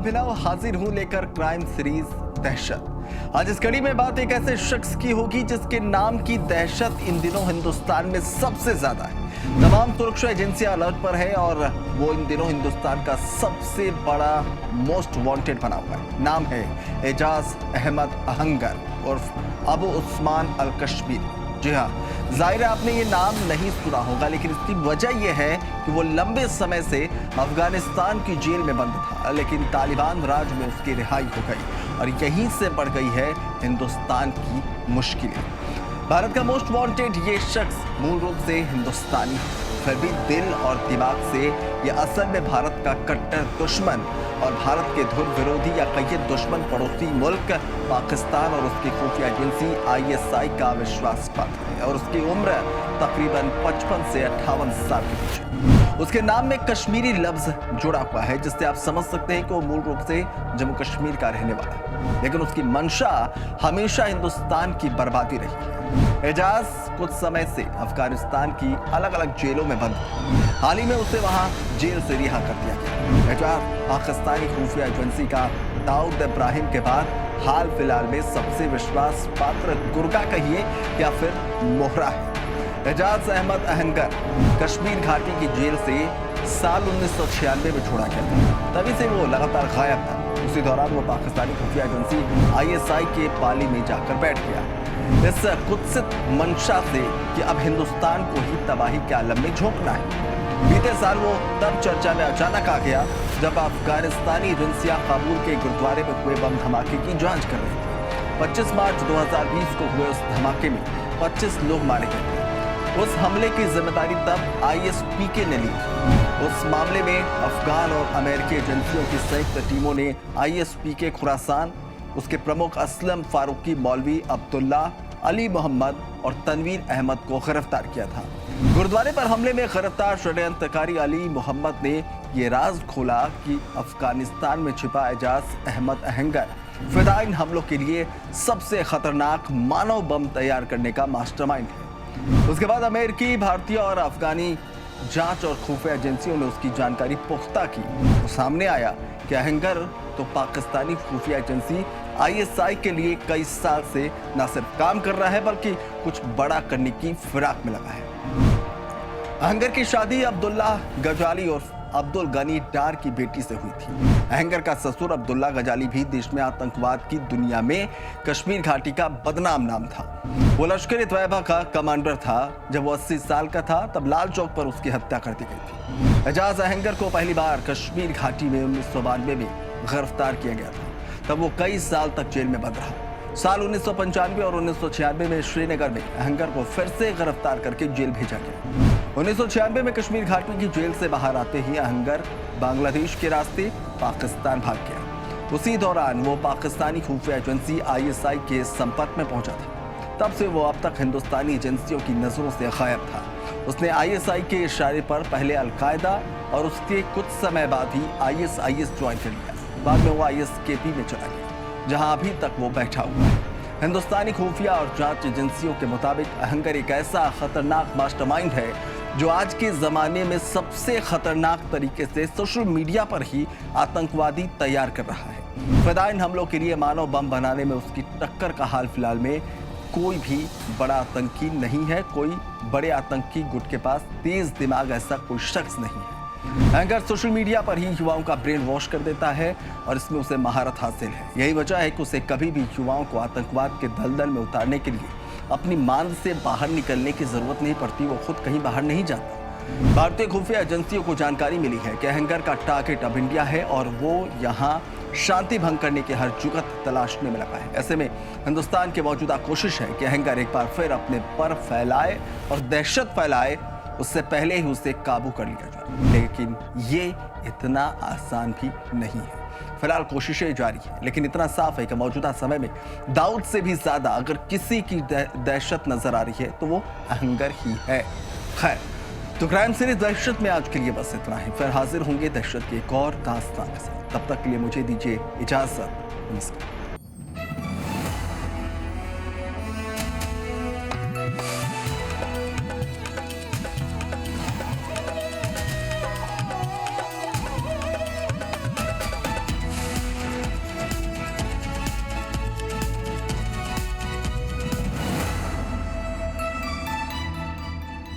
अभिनव हाजिर हूं लेकर क्राइम सीरीज दहशत। आज इस कड़ी में बात एक ऐसे शख्स की होगी जिसके नाम की दहशत इन दिनों हिंदुस्तान में सबसे ज्यादा है। तमाम सुरक्षा एजेंसियां अलर्ट पर है और वो इन दिनों हिंदुस्तान का सबसे बड़ा मोस्ट वांटेड बना हुआ है। नाम है एजाज अहमद अहंगर उर्फ अबू उस्मान अल कश्मीरी। जी हाँ, जाहिर है आपने ये नाम नहीं सुना होगा, लेकिन इसकी वजह यह है कि वो लंबे समय से अफगानिस्तान की जेल में बंद था, लेकिन तालिबान राज में उसकी रिहाई हो गई और यहीं से बढ़ गई है हिंदुस्तान की मुश्किलें। भारत का मोस्ट वांटेड ये शख्स मूल रूप से हिंदुस्तानी है, फिर भी दिल और दिमाग से ये असल में भारत का कट्टर दुश्मन और भारत के धुर विरोधी या कहिए दुश्मन पड़ोसी मुल्क पाकिस्तान और उसकी खुफिया एजेंसी ISI का विश्वास पात्र है और उसकी उम्र तकरीबन 55 से 58 साल के बीच है। उसके नाम में कश्मीरी लफ्ज जुड़ा हुआ है, जिससे आप समझ सकते हैं कि वो मूल रूप से जम्मू कश्मीर का रहने वाला है, लेकिन उसकी मंशा हमेशा हिंदुस्तान की बर्बादी रही है। एजाज कुछ समय से अफगानिस्तान की अलग अलग जेलों में बंद था। हाल ही में उसे वहां जेल से रिहा कर दिया गया। एजाज पाकिस्तानी खुफिया एजेंसी का दाऊद इब्राहिम के बाद हाल फिलहाल में सबसे विश्वास पात्र गुर्गा कहिए या फिर मोहरा है। एजाज अहमद अहंगर कश्मीर घाटी की जेल से साल 1996 में छोड़ा गया था। तभी से वो लगातार गायब था। उसी दौरान वो पाकिस्तानी खुफिया एजेंसी ISI के पाली में जाकर बैठ गया, इस कुत्सित मंशा से कि अब हिंदुस्तान को ही तबाही के आलम में झोंकना है। बीते साल वो तब चर्चा में अचानक आ गया जब अफगानिस्तानी एजेंसियां काबुल के गुरुद्वारे में हुए बम धमाके की जांच कर रही थी। 25 मार्च 2020 को हुए उस धमाके में 25 लोग मारे गए। उस हमले की जिम्मेदारी तब ISPK ने ली। उस मामले में अफगान और अमेरिकी एजेंसियों की संयुक्त टीमों ने ISPK खुरासान, उसके प्रमुख असलम फारूकी, मौलवी अब्दुल्ला, अली मोहम्मद और तनवीर अहमद को गिरफ्तार किया था। गुरुद्वारे पर हमले में गिरफ्तार षड्यंत्रकारी अली मोहम्मद ने ये राज खोला कि अफगानिस्तान में छिपा एजाज अहमद अहंगर फिदाइन हमलों के लिए सबसे खतरनाक मानव बम तैयार करने का मास्टरमाइंड है। उसके बाद अमेरिकी, भारतीय और अफगानी जांच और खुफिया एजेंसियों ने उसकी जानकारी पुख्ता की तो सामने आया कि अहंगर तो पाकिस्तानी खुफिया एजेंसी ISI के लिए कई साल से न सिर्फ काम कर रहा है बल्कि कुछ बड़ा करने की फिराक में लगा है। अहंगर की शादी अब्दुल्ला गजाली और अब्दुल गनी डार की बेटी से हुई थी। अहंगर का ससुर अब्दुल्ला गजाली भी देश में आतंकवाद की दुनिया में कश्मीर घाटी का बदनाम नाम था। वो लश्कर-ए-तैयबा का कमांडर था। जब वो 80 साल का था तब लाल चौक पर उसकी हत्या कर दी गई थी। एजाज अहंगर को पहली बार कश्मीर घाटी में 1992 में गिरफ्तार किया गया था। तब वो कई साल तक जेल में बंद रहा। साल 1995 और 1996 में श्रीनगर में अहंगर को फिर से गिरफ्तार करके जेल भेजा गया। 1996 में कश्मीर घाटी की जेल से बाहर आते ही अहंगर बांग्लादेश के रास्ते पाकिस्तान भाग गया। उसी दौरान वो पाकिस्तानी खुफिया एजेंसी ISI के संपर्क में पहुंचा था। तब से वो अब तक हिंदुस्तानी एजेंसियों की नजरों से गायब था। उसने ISI के इशारे पर पहले अल-कायदा और उसके कुछ समय बाद ही ISIS ज्वाइन कर लिया। बाद में वो ISKP में चला गया, जहां अभी तक वो बैठा हुआ है। हिंदुस्तानी खुफिया और जांच एजेंसियों के मुताबिक अहंगर एक ऐसा खतरनाक मास्टरमाइंड है जो आज के जमाने में सबसे खतरनाक तरीके से सोशल मीडिया पर ही आतंकवादी तैयार कर रहा है। फिदाइन हमलों के लिए मानव बम बनाने में उसकी टक्कर का हाल फिलहाल में कोई भी बड़ा आतंकी नहीं है। कोई बड़े आतंकी गुट के पास तेज दिमाग ऐसा कोई शख्स नहीं है। अहंगर सोशल मीडिया पर ही युवाओं का ब्रेन वॉश कर देता है और इसमें उसे महारत हासिल है। यही वजह है कि उसे कभी भी युवाओं को आतंकवाद के दलदल में उतारने के लिए अपनी मांद से बाहर निकलने की जरूरत नहीं पड़ती। वो खुद कहीं बाहर नहीं जाता। भारतीय खुफिया एजेंसियों को जानकारी मिली है कि अहंगर का टारगेट अब इंडिया है और वो यहाँ शांति भंग करने की हर जुगत तलाशने में लगा है। ऐसे में हिंदुस्तान की मौजूदा कोशिश है कि अहंगर एक बार फिर अपने पर फैलाए और दहशत फैलाए, उससे पहले ही उसे काबू कर लिया जाए। लेकिन ये इतना आसान भी नहीं है। फिलहाल कोशिशें जारी है, लेकिन इतना साफ है कि मौजूदा समय में दाऊद से भी ज्यादा अगर किसी की दहशत नजर आ रही है तो वो अहंगर ही है। खैर, तो क्राइम सीरीज दहशत में आज के लिए बस इतना ही। फिर हाजिर होंगे दहशत की एक और दास्तान के साथ। तब तक के लिए मुझे दीजिए इजाजत। नमस्कार।